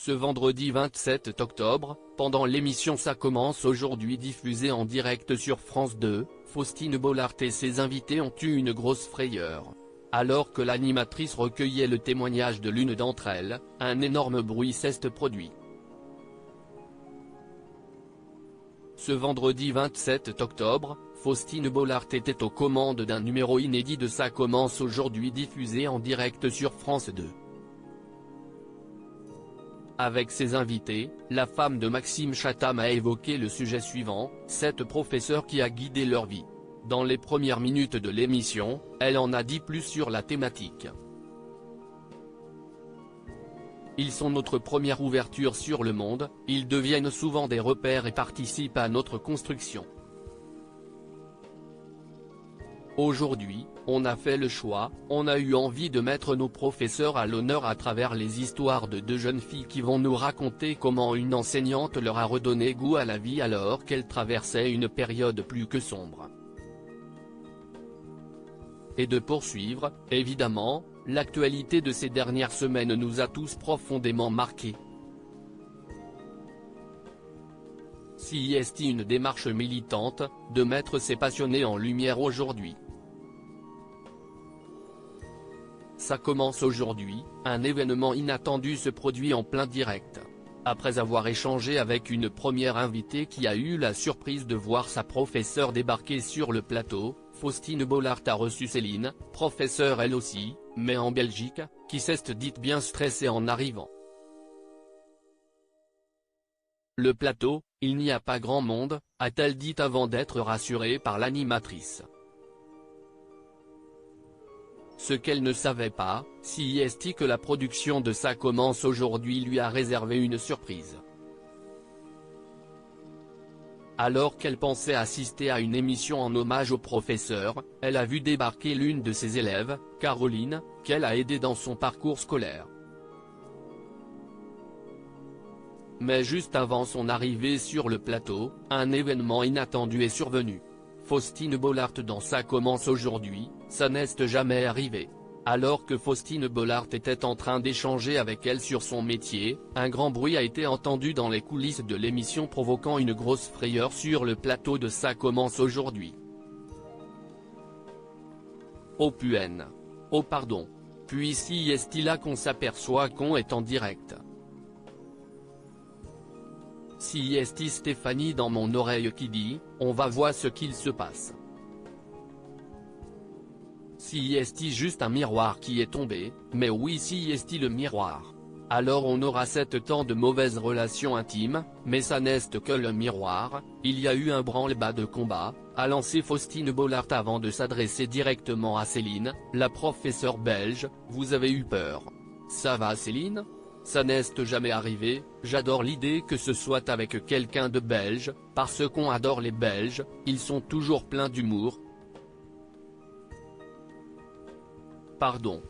Ce vendredi 27 octobre, pendant l'émission Ça commence aujourd'hui diffusée en direct sur France 2, Faustine Bollard et ses invités ont eu une grosse frayeur. Alors que l'animatrice recueillait le témoignage de l'une d'entre elles, un énorme bruit s'est produit. Ce vendredi 27 octobre, Faustine Bollard était aux commandes d'un numéro inédit de Ça commence aujourd'hui diffusé en direct sur France 2. Avec ses invités, la femme de Maxime Chatham a évoqué le sujet suivant, cette professeure qui a guidé leur vie. Dans les premières minutes de l'émission, elle en a dit plus sur la thématique. Ils sont notre première ouverture sur le monde, ils deviennent souvent des repères et participent à notre construction. Aujourd'hui, on a fait le choix, on a eu envie de mettre nos professeurs à l'honneur à travers les histoires de deux jeunes filles qui vont nous raconter comment une enseignante leur a redonné goût à la vie alors qu'elles traversaient une période plus que sombre. Et de poursuivre, évidemment, l'actualité de ces dernières semaines nous a tous profondément marqués. Si est une démarche militante, de mettre ces passionnés en lumière aujourd'hui. Ça commence aujourd'hui, un événement inattendu se produit en plein direct. Après avoir échangé avec une première invitée qui a eu la surprise de voir sa professeure débarquer sur le plateau, Faustine Bollard a reçu Céline, professeure elle aussi, mais en Belgique, qui s'est dite bien stressée en arrivant. Le plateau, il n'y a pas grand monde, a-t-elle dit avant d'être rassurée par l'animatrice. Ce qu'elle ne savait pas, si est que la production de Ça commence aujourd'hui lui a réservé une surprise. Alors qu'elle pensait assister à une émission en hommage au professeur, elle a vu débarquer l'une de ses élèves, Caroline, qu'elle a aidée dans son parcours scolaire. Mais juste avant son arrivée sur le plateau, un événement inattendu est survenu. Faustine Bollard dans Ça commence aujourd'hui, ça n'est jamais arrivé. Alors que Faustine Bollard était en train d'échanger avec elle sur son métier, un grand bruit a été entendu dans les coulisses de l'émission provoquant une grosse frayeur sur le plateau de Ça commence aujourd'hui. Oh putain. Oh pardon. Puis si est-il là qu'on s'aperçoit qu'on est en direct. Si est Stéphanie dans mon oreille qui dit, on va voir ce qu'il se passe. Si est juste un miroir qui est tombé, mais oui si est le miroir. Alors on aura 7 temps de mauvaises relations intimes, mais ça n'est que le miroir, il y a eu un branle-bas de combat, a lancé Faustine Bollard avant de s'adresser directement à Céline, la professeure belge, vous avez eu peur. Ça va Céline ? Ça n'est jamais arrivé, j'adore l'idée que ce soit avec quelqu'un de belge, parce qu'on adore les Belges, ils sont toujours pleins d'humour. Pardon.